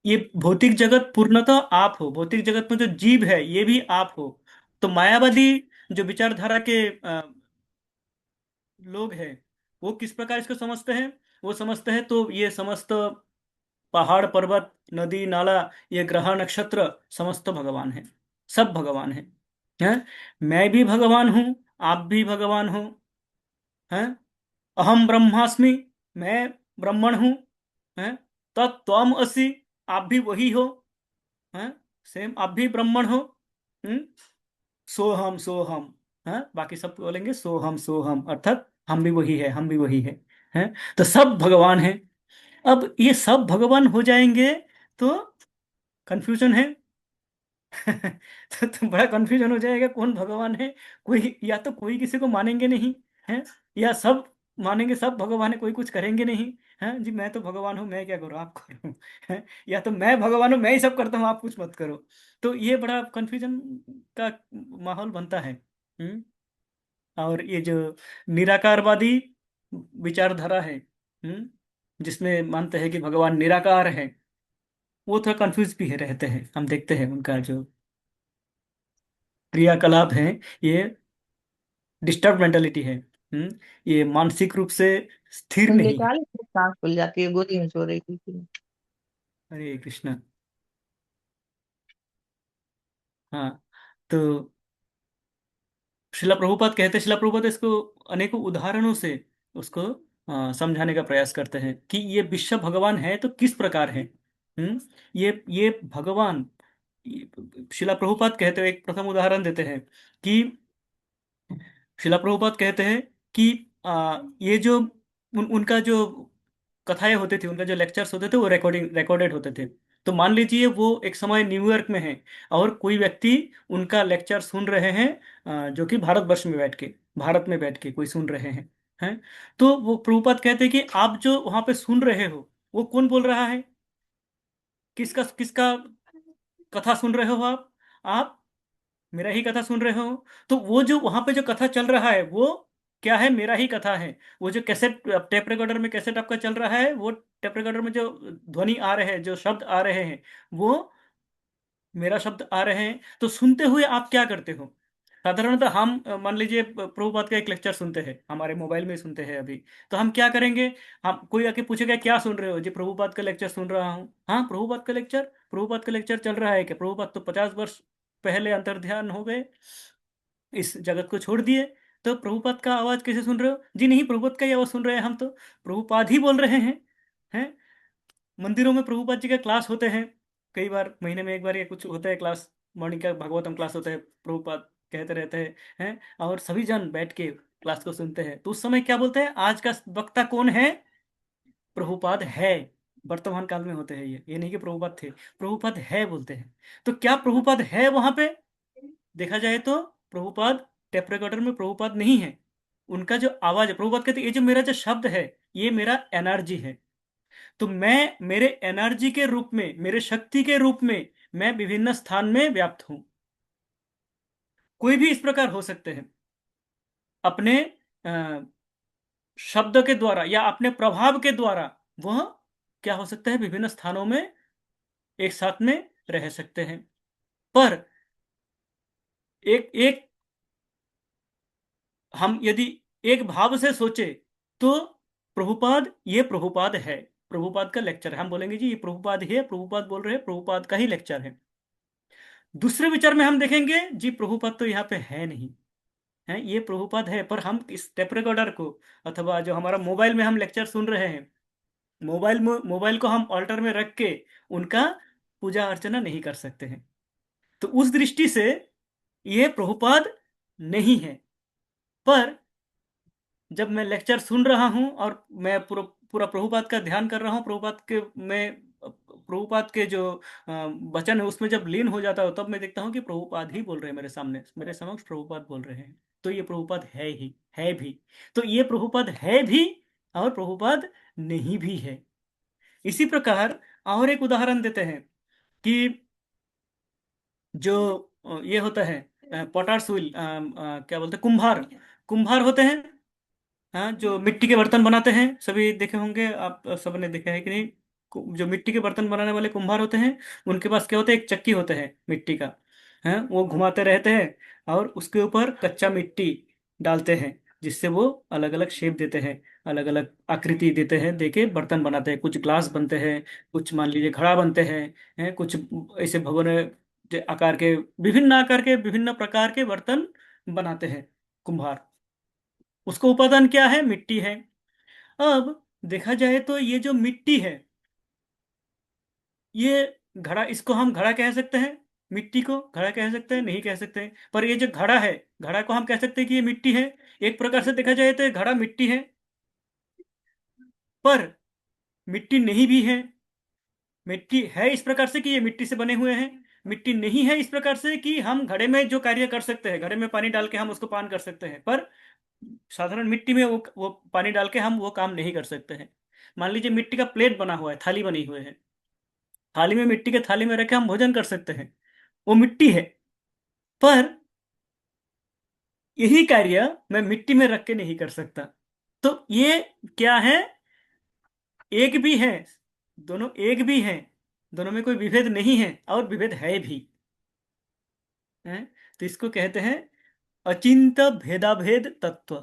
ये भौतिक जगत पूर्णतः आप हो, भौतिक जगत में जो जीव है ये भी आप हो। तो मायावादी जो विचारधारा के लोग हैं, वो किस प्रकार इसको समझते हैं, वो समझते हैं तो ये समस्त पहाड़ पर्वत नदी नाला, ये ग्रह नक्षत्र समस्त भगवान है, सब भगवान है, हैं? मैं भी भगवान हूँ, आप भी भगवान हो, हैं? अहम ब्रह्मास्मि, मैं ब्राह्मण हूँ, हैं? तत्त्वम असि, आप भी वही हो, हैं? सेम आप भी ब्राह्मण हो, हम्म? सोहम सोहम, हाँ, बाकी सब बोलेंगे सोहम सोहम, अर्थात हम भी वही है, हम भी वही है, हैं? तो सब भगवान है। अब ये सब भगवान हो जाएंगे तो कंफ्यूजन है। तो बड़ा कंफ्यूजन हो जाएगा कौन भगवान है। कोई या तो कोई किसी को मानेंगे नहीं, है, या सब मानेंगे सब भगवान है, कोई कुछ करेंगे नहीं, है जी, मैं तो भगवान हूँ, मैं क्या करूँ, आप करो, है, या तो मैं भगवान हूँ, मैं ही सब करता हूँ, आप कुछ मत करो। तो ये बड़ा कंफ्यूजन का माहौल बनता है। हम्म। और ये जो निराकारवादी विचारधारा है, जिसमें मानते हैं कि भगवान निराकार है, वो थोड़ा कंफ्यूज भी है, रहते हैं, हम देखते हैं उनका जो क्रियाकलाप है, ये डिस्टर्ब मेंटेलिटी है। ये मानसिक रूप से स्थिर मुझे नहीं है। क्या लगता है सांस फूल जाती है, गोदी में सो रही थी। हरे कृष्ण। हाँ, तो शिला प्रभुपाद इसको अनेकों उदाहरणों से उसको समझाने का प्रयास करते हैं कि ये विश्व भगवान है तो किस प्रकार है। ये भगवान, शिला प्रभुपाद कहते हैं, एक प्रथम उदाहरण देते हैं कि शिला प्रभुपाद कहते हैं कि ये जो उनका जो कथाएं होती थी, उनका जो लेक्चर्स होते थे, वो रिकॉर्डेड होते थे। तो मान लीजिए वो एक समय न्यूयॉर्क में है, और कोई व्यक्ति उनका लेक्चर सुन रहे हैं, जो कि भारतवर्ष में बैठ के, भारत में बैठ के कोई सुन रहे हैं। हैं। तो वो प्रभुपाद कहते हैं कि आप जो वहां पे सुन रहे हो, वो कौन बोल रहा है? किसका किसका कथा सुन रहे हो आप मेरा ही कथा सुन रहे हो। तो वो जो वहां पे जो कथा चल रहा है वो क्या है? मेरा ही कथा है। वो जो कैसेट, टेप रिकॉर्डर में कैसेट आपका चल रहा है, वो टेप रिकॉर्डर में जो ध्वनि आ रहे हैं, जो शब्द आ रहे हैं, वो मेरा शब्द आ रहे हैं। तो सुनते हुए आप क्या करते हो? साधारणतः हम मान लीजिए प्रभुपाद का एक लेक्चर सुनते हैं, हमारे मोबाइल में सुनते हैं अभी। तो हम क्या करेंगे? हम, कोई आके पूछेगा क्या सुन रहे हो जी? प्रभुपाद का लेक्चर सुन रहा हूँ। हाँ, प्रभुपाद का लेक्चर? प्रभुपाद का लेक्चर चल रहा है क्या? प्रभुपाद तो 50 वर्ष पहले अंतर्ध्यान हो गए, इस जगत को छोड़ दिए। तो प्रभुपाद का आवाज कैसे सुन रहे हो जी? नहीं, प्रभुपाद का ही आवाज सुन रहे हैं हम तो, प्रभुपाद ही बोल रहे हैं। मंदिरों में प्रभुपाद जी का क्लास होते हैं, कई बार महीने में एक बार या कुछ होता है क्लास, मॉर्निंग का भागवतम क्लास होता है, प्रभुपाद कहते रहते हैं। और सभी जन बैठ के क्लास को सुनते हैं। तो उस समय क्या बोलते हैं? आज का वक्ता कौन है? प्रभुपाद है। वर्तमान काल में होते हैं ये नहीं कि प्रभुपाद थे, प्रभुपाद है बोलते हैं। तो क्या प्रभुपाद है वहां पे? देखा जाए तो प्रभुपाद, टेप रिकॉर्डर में प्रभुपाद नहीं है। उनका जो आवाज है, प्रभुपाद कहते हैं ये जो मेरा जो शब्द है, ये मेरा एनर्जी है। तो मैं मेरे एनर्जी के रूप में, मेरे शक्ति के रूप में, मैं विभिन्न स्थान में व्याप्त हूं। कोई भी इस प्रकार हो सकते हैं, अपने अ, शब्द के द्वारा या अपने प्रभाव के द्वारा वह क्या हो सकता है? विभिन्न स्थानों में एक साथ में रह सकते हैं। पर एक एक हम यदि एक भाव से सोचे तो प्रभुपाद, ये प्रभुपाद है, प्रभुपाद का लेक्चर है, हम बोलेंगे जी ये प्रभुपाद ही है, प्रभुपाद बोल रहे हैं, प्रभुपाद का ही लेक्चर है। दूसरे विचार में हम देखेंगे जी प्रभुपाद तो यहाँ पे है नहीं, है ये प्रभुपाद है, पर हम इस टेप रिकॉर्डर को अथवा जो हमारा मोबाइल में हम लेक्चर सुन रहे हैं, मोबाइल को हम ऑल्टर में रख के उनका पूजा अर्चना नहीं कर सकते हैं। तो उस दृष्टि से ये प्रभुपाद नहीं है। पर जब मैं लेक्चर सुन रहा हूं और मैं पूरा पूरा प्रभुपाद का ध्यान कर रहा हूं, प्रभुपाद के मैं प्रभुपाद के जो वचन है उसमें जब लीन हो जाता हूं, तब मैं देखता हूं कि प्रभुपाद ही बोल रहे हैं मेरे सामने, मेरे समक्ष प्रभुपाद बोल रहे हैं। तो ये प्रभुपाद है ही, है भी। तो ये प्रभुपाद है भी और प्रभुपाद नहीं भी है। इसी प्रकार और एक उदाहरण देते हैं कि जो ये होता है पोटार सुइल, क्या बोलते हैं, कुम्हार, कुम्हार होते हैं। हाँ, जो मिट्टी के बर्तन बनाते हैं, सभी देखे होंगे आप, सबने देखा है कि नहीं? जो मिट्टी के बर्तन बनाने वाले कुम्हार होते हैं, उनके पास क्या होता है? एक चक्की होता है मिट्टी का, है, वो घुमाते रहते हैं और उसके ऊपर कच्चा मिट्टी डालते हैं, जिससे वो अलग अलग शेप देते हैं, अलग अलग आकृति देते हैं, देके बर्तन बनाते हैं। कुछ ग्लास बनते हैं, कुछ मान लीजिए घड़ा बनते हैं, कुछ ऐसे भगोने आकार के, विभिन्न आकार के, विभिन्न प्रकार के बर्तन बनाते हैं कुम्हार। उसका उपादान क्या है? मिट्टी है। अब देखा जाए तो ये जो मिट्टी है, ये घड़ा, इसको हम घड़ा कह सकते हैं? मिट्टी को घड़ा कह सकते हैं? नहीं कह सकते हैं। पर ये जो घड़ा है, घड़ा को हम कह सकते हैं कि ये मिट्टी है। एक प्रकार से देखा जाए तो ये घड़ा मिट्टी है, पर मिट्टी नहीं भी है। मिट्टी है इस प्रकार से कि ये मिट्टी से बने हुए हैं, मिट्टी नहीं है इस प्रकार से कि हम घड़े में जो कार्य कर सकते हैं, घड़े में पानी डाल के हम उसको पान कर सकते हैं, पर साधारण मिट्टी में वो पानी डाल के हम वो काम नहीं कर सकते हैं। मान लीजिए मिट्टी का प्लेट बना हुआ है, थाली बनी हुई है, थाली में, मिट्टी के थाली में रख के हम भोजन कर सकते हैं, वो मिट्टी है। पर यही कार्य मैं मिट्टी में रख के नहीं कर सकता। तो ये क्या है? एक भी है, दोनों एक भी है, दोनों में कोई विभेद नहीं है और विभेद है भी, है। तो इसको कहते हैं अचिंत भेदाभेद तत्व।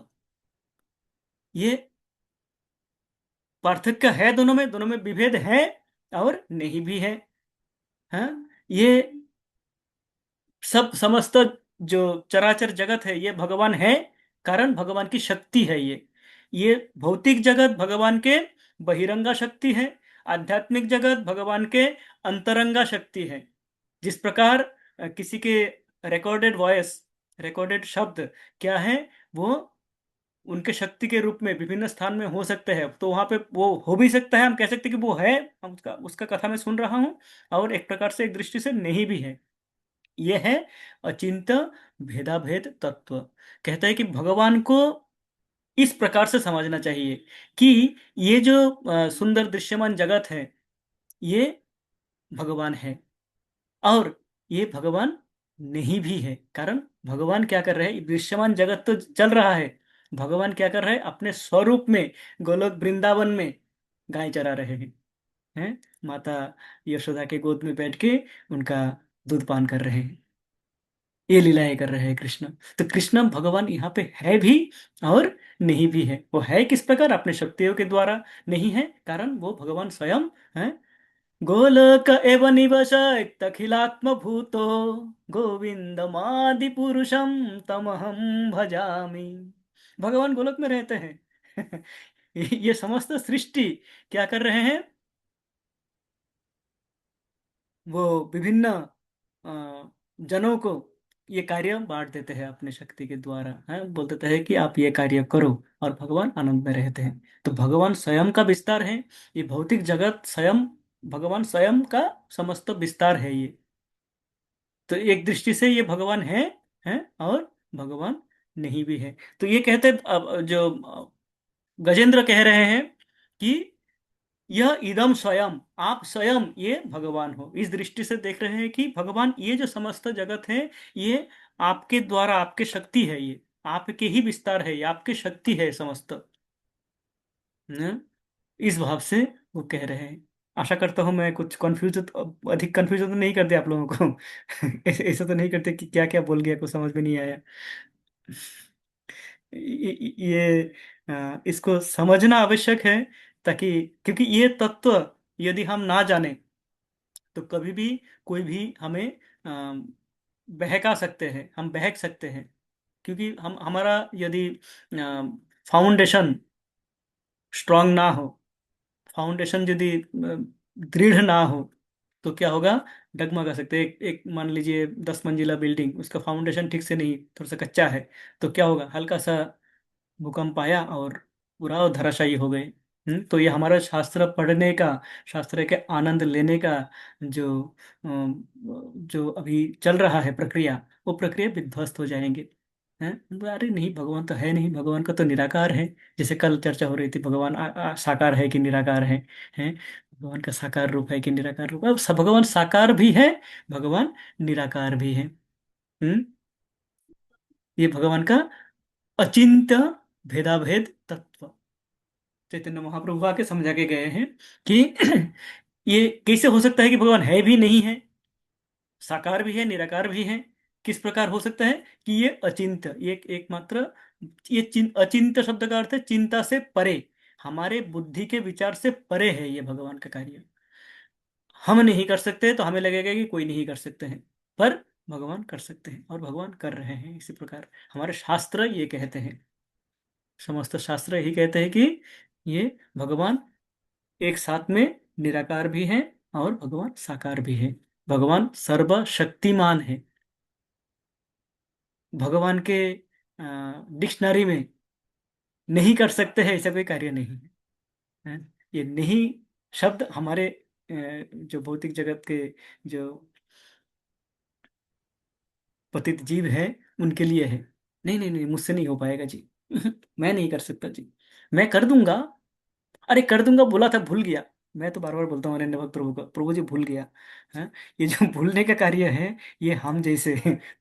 ये पार्थक्य है दोनों में, दोनों में विभेद है और नहीं भी है। हाँ, ये सब समस्त जो चराचर जगत है ये भगवान है, कारण भगवान की शक्ति है ये भौतिक जगत भगवान के बहिरंगा शक्ति है, आध्यात्मिक जगत भगवान के अंतरंगा शक्ति है। जिस प्रकार किसी के रिकॉर्डेड वॉइस, रिकॉर्डेड शब्द क्या है, वो उनके शक्ति के रूप में विभिन्न स्थान में हो सकते हैं, तो वहां पे वो हो भी सकता है, हम कह सकते हैं कि वो है, हम उसका उसका कथा मैं सुन रहा हूँ। और एक प्रकार से, एक दृष्टि से नहीं भी है। यह है अचिंत्य भेदाभेद तत्व। कहता है कि भगवान को इस प्रकार से समझना चाहिए कि ये जो सुंदर दृश्यमान जगत है, ये भगवान है, और ये भगवान नहीं भी है। कारण भगवान क्या कर रहे हैं, दृश्यमान जगत तो चल रहा है, भगवान क्या कर रहे हैं, अपने स्वरूप में गोलोक वृंदावन में गाय चरा रहे हैं, माता यशोदा के गोद में बैठ के उनका दूध पान कर रहे हैं। ये लीलाएं कर रहे हैं कृष्ण। तो कृष्ण भगवान यहाँ पे है भी और नहीं भी है। वो है किस प्रकार, अपने शक्तियों के द्वारा। नहीं है कारण वो भगवान स्वयं है। गोलोक एव निवसत्यखिलात्म भूतो गोविंदमादि पुरुषम तमहम भजामि। भगवान गोलोक में रहते हैं। ये समस्त सृष्टि क्या कर रहे हैं, वो विभिन्न जनों को ये कार्य बांट देते हैं अपने शक्ति के द्वारा, है बोल देते हैं कि आप ये कार्य करो, और भगवान आनंद में रहते हैं। तो भगवान स्वयं का विस्तार है, ये भौतिक जगत स्वयं भगवान स्वयं का समस्त विस्तार है ये। तो एक दृष्टि से ये भगवान है और भगवान नहीं भी है। तो ये कहते, अब जो गजेंद्र कह रहे हैं कि यह इदम स्वयं, आप स्वयं ये भगवान हो। इस दृष्टि से देख रहे हैं कि भगवान ये जो समस्त जगत है, ये आपके द्वारा, आपके शक्ति है, ये आपके ही विस्तार है, ये आपकी शक्ति है समस्त, न? इस भाव से वो कह रहे हैं। आशा करता हूँ मैं कुछ कंफ्यूज, अधिक कंफ्यूजन तो नहीं करते आप लोगों को। ऐसा तो नहीं करते कि क्या क्या बोल गया, कुछ समझ में नहीं आया। ये इसको समझना आवश्यक है, ताकि, क्योंकि ये तत्व यदि हम ना जाने तो कभी भी कोई भी हमें बहका सकते हैं, हम बहक सकते हैं। क्योंकि हम हमारा यदि फाउंडेशन स्ट्रांग ना हो, फाउंडेशन यदि दृढ़ ना हो, तो क्या होगा, डगमगा सकते हैं। एक मान लीजिए 10 मंजिला बिल्डिंग, उसका फाउंडेशन ठीक से नहीं, थोड़ा सा कच्चा है, तो क्या होगा, हल्का सा भूकंप आया और पूरा धराशायी हो गए। तो ये हमारा शास्त्र पढ़ने का, शास्त्र के आनंद लेने का जो जो अभी चल रहा है प्रक्रिया, वो प्रक्रिया विध्वस्त हो जाएंगे। हैं, अरे नहीं, भगवान तो है नहीं, भगवान का तो निराकार है। जैसे कल चर्चा हो रही थी, भगवान साकार है कि निराकार है, हैं, भगवान का साकार रूप है कि निराकार रूप है। अब भगवान साकार भी है, भगवान निराकार भी है। हम्म ये भगवान का अचिंत्य भेदाभेद तत्व चैतन्य महाप्रभु आके समझा के गए हैं कि ये कैसे हो सकता है कि भगवान है भी नहीं है, साकार भी है, निराकार भी है। किस प्रकार हो सकता है कि ये अचिंत्य, ये एकमात्र, ये अचिंत्य शब्द का अर्थ है चिंता से परे, हमारे बुद्धि के विचार से परे है ये भगवान का कार्य। हम नहीं कर सकते तो हमें लगेगा कि कोई नहीं कर सकते हैं, पर भगवान कर सकते हैं, और भगवान कर रहे हैं। इसी प्रकार हमारे शास्त्र ये कहते हैं, समस्त शास्त्र यही कहते हैं कि ये भगवान एक साथ में निराकार भी है और भगवान साकार भी है। भगवान सर्वशक्तिमान है। भगवान के डिक्शनरी में नहीं कर सकते हैं ऐसा कोई कार्य नहीं है, हैं? ये नहीं शब्द हमारे जो भौतिक जगत के जो पतित जीव है उनके लिए है। नहीं नहीं नहीं, मुझसे नहीं हो पाएगा जी। मैं नहीं कर सकता जी, मैं कर दूंगा। अरे कर दूंगा बोला था, भूल गया। मैं तो बार बार बोलता हूँ अरण्य भक्त प्रभु को, प्रभु जी भूल गया। हाँ, ये जो भूलने का कार्य है, ये हम जैसे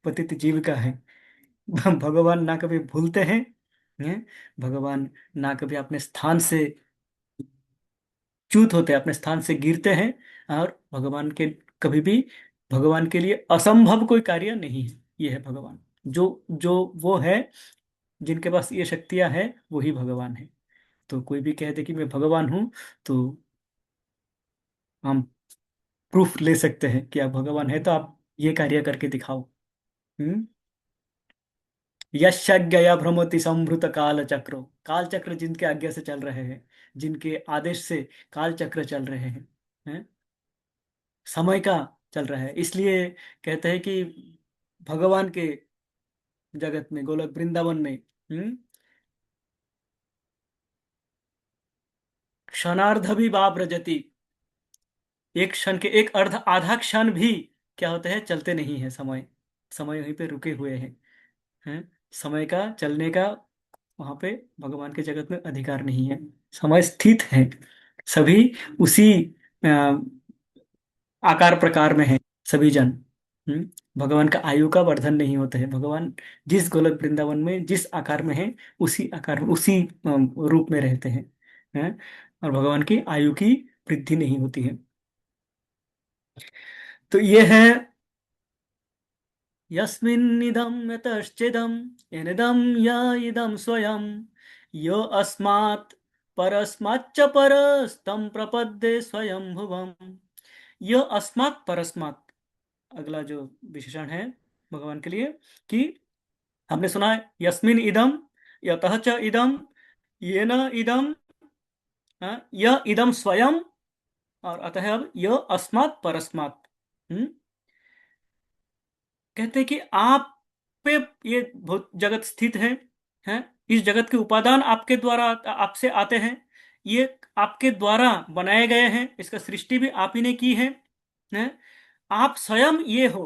पतित जीव का है। भगवान ना कभी भूलते हैं, भगवान ना कभी अपने स्थान से च्युत होते हैं, अपने स्थान से गिरते हैं। और भगवान के कभी भी, भगवान के लिए असंभव कोई कार्य नहीं है। ये है भगवान, जो जो वो है, जिनके पास ये शक्तियां हैं, वही भगवान है। तो कोई भी कह दे कि मैं भगवान हूं, तो हम प्रूफ ले सकते हैं कि आप भगवान है, तो आप ये कार्य करके दिखाओ। हम्म यज्ञया भ्रमति संभृत काल चक्रो, काल चक्र जिनके आज्ञा से चल रहे हैं, जिनके आदेश से काल चक्र चल रहे हैं, समय का चल रहा है, इसलिए कहते हैं कि भगवान के जगत में, गोलोक वृंदावन में, क्षणार्ध भी बाप रजती, एक क्षण के, एक अर्ध आधा क्षण भी क्या होते हैं, चलते नहीं है समय, समय वहीं पे रुके हुए हैं। समय का चलने का वहां पे भगवान के जगत में अधिकार नहीं है। समय स्थित है, सभी उसी अ, आकार प्रकार में है, सभी जन। भगवान का आयु का वर्धन नहीं होता है। भगवान जिस गोलक वृंदावन में जिस आकार में है, उसी आकार में, उसी रूप में रहते हैं। और भगवान की आयु की वृद्धि नहीं होती है। तो ये है, यस्मिन्निदं यतश्चेदं येनेदं य इदं स्वयं, यो अस्मात् परस्माच्च परस्तं प्रपद्ये स्वयंभुवम्। यो अस्मात् परस्मात्, अगला जो विशेषण है भगवान के लिए, कि हमने सुना है यस्मिन इदम, यतः च इदम, येन इदम, यह इदम स्वयं, और अतः अब यह अस्मात् परस्मात्। हम्म कहते हैं कि आप पे ये बहुत जगत स्थित है। इस जगत के उपादान आपके द्वारा, आपसे आते हैं। ये आपके द्वारा बनाए गए हैं, इसका सृष्टि भी आप ही ने की है। आप स्वयं ये हो,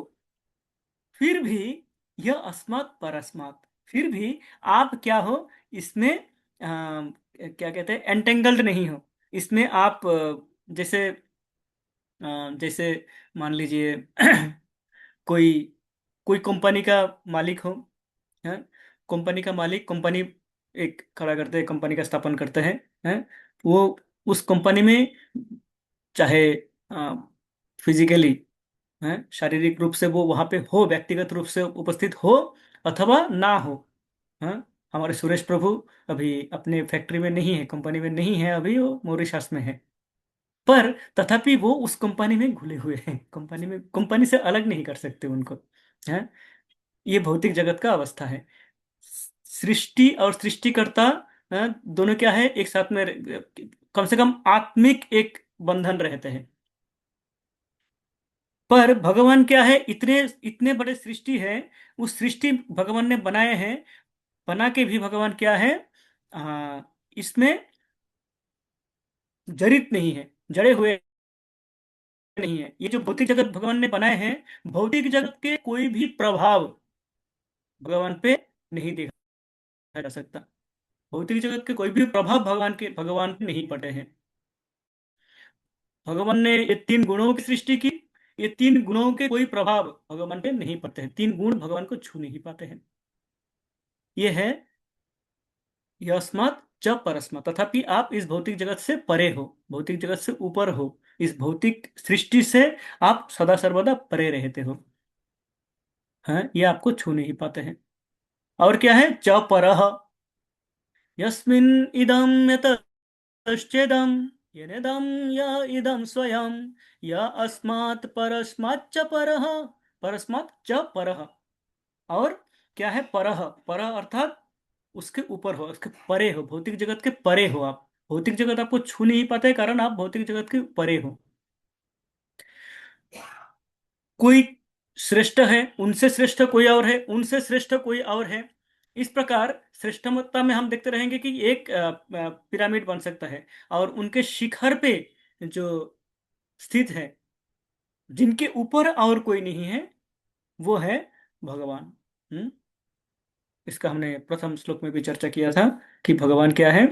फिर भी यह अस्मात् परस्मात्, फिर भी आप क्या हो, इसमें क्या कहते हैं, एंटेंगल्ड नहीं हो। इसमें आप जैसे जैसे मान लीजिए कोई कोई कंपनी का मालिक हो, है। कंपनी का मालिक, कंपनी एक खड़ा करते हैं, कंपनी का स्थापन करते हैं। वो उस कंपनी में चाहे फिजिकली, है, शारीरिक रूप से वो वहां पे हो, व्यक्तिगत रूप से उपस्थित हो अथवा ना हो। हाँ, हमारे सुरेश प्रभु अभी अपने फैक्ट्री में नहीं है, कंपनी में नहीं है, अभी वो मॉरिशस में है। पर तथापि वो उस कंपनी में घुले हुए हैं, कंपनी में, कंपनी से अलग नहीं कर सकते उनको। है, ये भौतिक जगत का अवस्था है। सृष्टि और सृष्टिकर्ता, दोनों क्या है, एक साथ में कम से कम आत्मिक एक बंधन रहते हैं। पर भगवान क्या है, इतने इतने बड़े सृष्टि है, उस सृष्टि भगवान ने बनाए हैं, बना के भी भगवान क्या है, इसमें जड़ित नहीं है, जड़े हुए नहीं है। ये जो भौतिक जगत भगवान ने बनाए हैं, भौतिक जगत के कोई भी प्रभाव भगवान पे नहीं देखा जा सकता। भौतिक जगत के कोई भी प्रभाव भगवान पे नहीं पड़े हैं। भगवान ने ये तीन गुणों की सृष्टि की, ये तीन गुणों के कोई प्रभाव भगवान पे नहीं पड़ते हैं, तीन गुण भगवान को छू नहीं पाते हैं। ये है यस्मात् च परस्मात्, तथापि आप इस भौतिक जगत से परे हो, भौतिक जगत से ऊपर हो, इस भौतिक सृष्टि से आप सदा सर्वदा परे रहते हो। हैं, ये आपको छू नहीं पाते हैं। और क्या है, च परः, यस्मिन् इदं यतश्चेदं येनेदं य इदं स्वयं, य अस्मात् परस्माच्च परः, परस्मात् च परः। और क्या है, परः, परः अर्थात उसके ऊपर हो, उसके परे हो, भौतिक जगत के परे हो आप। भौतिक जगत आपको छू नहीं पाता है, कारण आप भौतिक जगत के परे हो। कोई श्रेष्ठ है, उनसे श्रेष्ठ कोई और है, उनसे श्रेष्ठ कोई और है। इस प्रकार श्रेष्ठता में हम देखते रहेंगे कि एक पिरामिड बन सकता है, और उनके शिखर पे जो स्थित है, जिनके ऊपर और कोई नहीं है, वो है भगवान। हम्म इसका हमने प्रथम श्लोक में भी चर्चा किया था कि भगवान क्या है,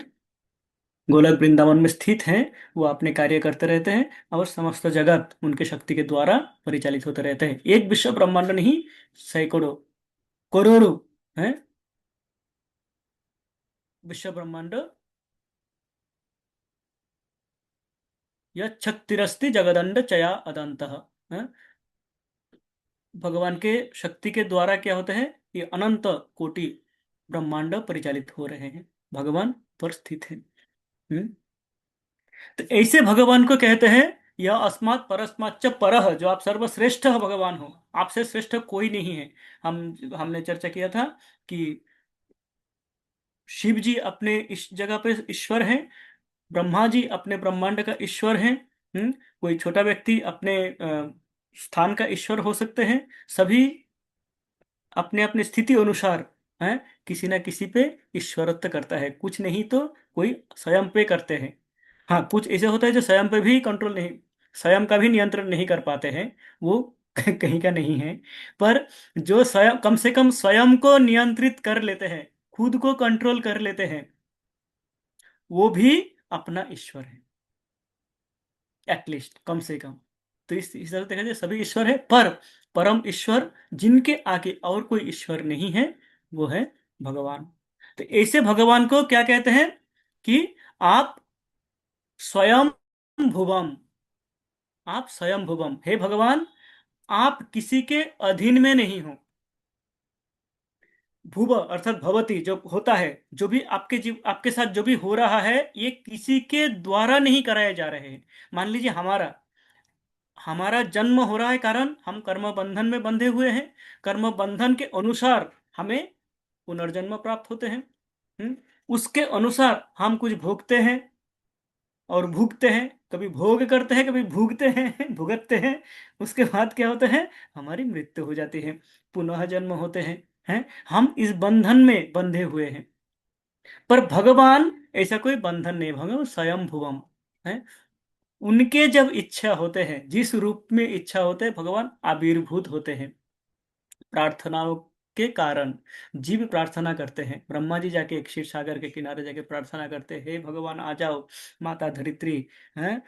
गोलक वृंदावन में स्थित हैं। वो अपने कार्य करते रहते हैं, और समस्त जगत उनके शक्ति के द्वारा परिचालित होते रहते हैं। एक विश्व ब्रह्मांड नहीं, सैकड़ों, करोड़ों है विश्व ब्रह्मांड। यह छत्तिरस्ति जगदंड चया अदंतः। है? भगवान के शक्ति के द्वारा क्या होता है, ये अनंत कोटि ब्रह्मांड परिचालित हो रहे हैं, भगवान पर स्थित है। हम्म? तो ऐसे भगवान को कहते हैं यह अस्मात् परस्माच्च परः, जो आप सर्वश्रेष्ठ भगवान हो, आपसे श्रेष्ठ कोई नहीं है। हमने चर्चा किया था कि शिव जी अपने इस जगह पे ईश्वर हैं, ब्रह्मा जी अपने ब्रह्मांड का ईश्वर हैं। कोई छोटा व्यक्ति अपने स्थान का ईश्वर हो सकते हैं। सभी अपने अपने स्थिति अनुसार है, किसी ना किसी पे ईश्वरत्व करता है, कुछ नहीं तो कोई स्वयं पे करते हैं। हाँ, कुछ ऐसे होता है जो स्वयं पे भी कंट्रोल नहीं, स्वयं का भी नियंत्रण नहीं कर पाते हैं, वो कहीं का नहीं है। पर जो स्वयं, कम से कम स्वयं को नियंत्रित कर लेते हैं, खुद को कंट्रोल कर लेते हैं, वो भी अपना ईश्वर है, एटलीस्ट, कम से कम। तो इस तरह से देखा जाए सभी ईश्वर है, पर परम ईश्वर जिनके आगे और कोई ईश्वर नहीं है, वो है भगवान। तो ऐसे भगवान को क्या कहते हैं कि आप स्वयं भुवम, आप स्वयं भुवम, हे भगवान, आप किसी के अधीन में नहीं हो। भुव अर्थात भवती, जो होता है, जो भी आपके जीव आपके साथ जो भी हो रहा है, ये किसी के द्वारा नहीं कराए जा रहे हैं। मान लीजिए हमारा हमारा जन्म हो रहा है, कारण हम कर्म बंधन में बंधे हुए हैं, कर्म बंधन के अनुसार हमें पुनर्जन्म प्राप्त होते हैं। उसके अनुसार हम कुछ भोगते हैं और भुगते हैं, कभी भोग करते हैं, कभी भुगते हैं भुगतते हैं। उसके बाद क्या होता है, हमारी मृत्यु हो जाती है, पुनः जन्म होते हैं। हम इस बंधन में बंधे हुए हैं। पर भगवान ऐसा कोई बंधन नहीं, भगवान स्वयं भुवम है। उनके जब इच्छा होते हैं, जिस रूप में इच्छा होते हैं, भगवान आविर्भूत होते हैं प्रार्थनाओं के कारण। जीव प्रार्थना करते हैं, ब्रह्मा जी जाके क्षीर सागर के किनारे जाके प्रार्थना करते हैं, हे भगवान आ जाओ, माता धरित्री है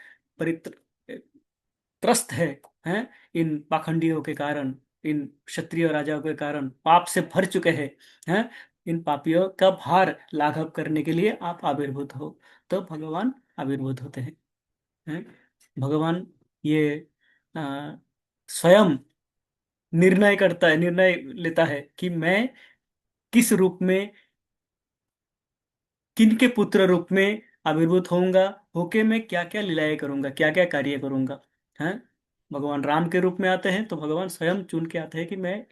त्रस्त है इन पाखंडियों के कारण, इन क्षत्रिय राजाओं के कारण पाप से भर चुके हैं। इन पापियों का भार लाघव करने के लिए आप आविर्भूत हो। तो भगवान आविर्भूत होते हैं। भगवान ये अ, स्वयं निर्णय करता है, निर्णय लेता है कि मैं किस रूप में, किन के पुत्र रूप में आविर्भूत होऊंगा, होके मैं क्या क्या लीलाएं करूंगा, क्या क्या कार्य करूंगा। हैं, भगवान राम के रूप में आते हैं तो भगवान स्वयं चुन के आते हैं कि मैं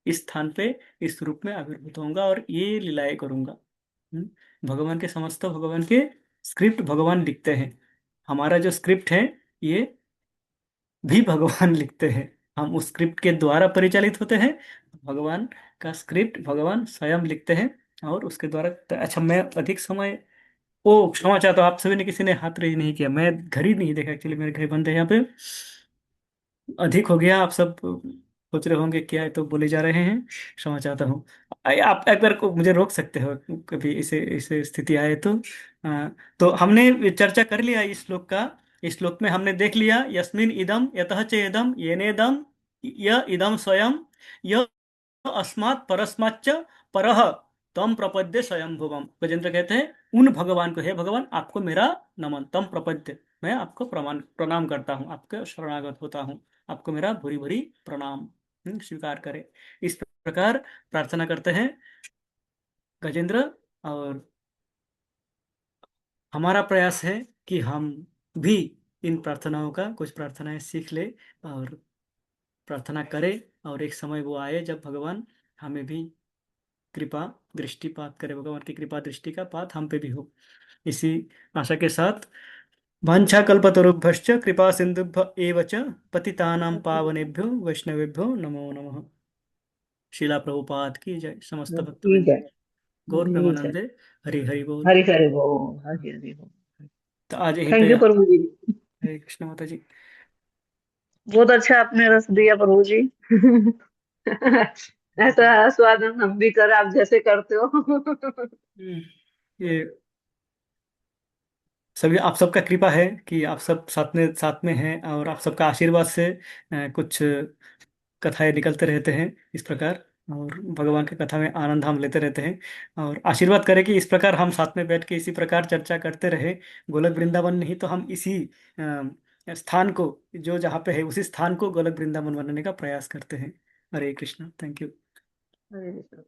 इस स्थान पे इस रूप में आविर्भूत होऊंगा और ये लीलाएं करूंगा। भगवान के समस्त भगवान के स्क्रिप्ट भगवान लिखते हैं। हमारा जो स्क्रिप्ट है, ये भी भगवान लिखते हैं। हम उस स्क्रिप्ट के द्वारा परिचालित होते हैं। भगवान का स्क्रिप्ट भगवान स्वयं लिखते हैं और उसके द्वारा। अच्छा, मैं अधिक समय, ओ क्षमा चाहता हूँ, आप सभी ने किसी ने हाथ रेज नहीं किया, मैं घड़ी नहीं देखा एक्चुअली, मेरे घड़ी बंद है यहाँ पे। अधिक हो गया, आप सब सोच रहे होंगे क्या है तो बोले जा रहे हैं, क्षमा चाहता हूँ। आप एक बार को मुझे रोक सकते हो कभी इसे इसे स्थिति आए तो। आ, तो हमने चर्चा कर लिया इस श्लोक का। इस श्लोक में हमने देख लिया, यस्मिन इदम यतः चेदम येनेदम य इदम स्वयं य अस्मात् परस्माच्च परः तम प्रपद्य स्वयं भुवम। गजेंद्र कहते हैं उन भगवान को, हे भगवान आपको मेरा नमन, तम प्रपद्य, मैं आपको प्रणाम करता हूँ, आपके शरणागत होता हूँ, आपको मेरा भूरी भूरी प्रणाम, स्वीकार करे। इस प्रकार प्रार्थना करते हैं गजेंद्र। और हमारा प्रयास है कि हम भी इन प्रार्थनाओं का कुछ प्रार्थनाएं सीख ले और प्रार्थना करें, और एक समय वो आए जब भगवान हमें भी कृपा दृष्टिपात करे, भगवान की कृपा दृष्टि का पात हम पे भी हो। इसी आशा के साथ, वाञ्छाकल्पतरुभ्यश्च कृपा सिन्धुभ्य एव च पतितानां पावनेभ्यो वैष्णवेभ्यो नमो नमः। शिला प्रभुपाद की जय, समस्त ठीक भक्तवृंद है। की गौर जी सर। प्रेमानंदे, हरि हरि बोल। हरी हरी बोल, हरी हरी बोल। तो आज यहीं थैंक पे, यू प्रभु जी। हरे कृष्ण माता जी। बहुत अच्छा आपने रस दिया प्रभु जी। ऐसा आस्वादन हम भी करें आप जैसे करते हो। ये सभी आप सबका कृपा है कि आप सब साथ में हैं, और आप सबका आशीर्वाद से कुछ कथाएं निकलते रहते हैं इस प्रकार, और भगवान की कथा में आनंद हम लेते रहते हैं। और आशीर्वाद करें कि इस प्रकार हम साथ में बैठ के इसी प्रकार चर्चा करते रहे। गोलक वृंदावन नहीं तो हम इसी स्थान को, जो जहाँ पे है उसी स्थान को गोलक वृंदावन बनाने का प्रयास करते हैं। Hare Krishna, thank you. हरे कृष्ण।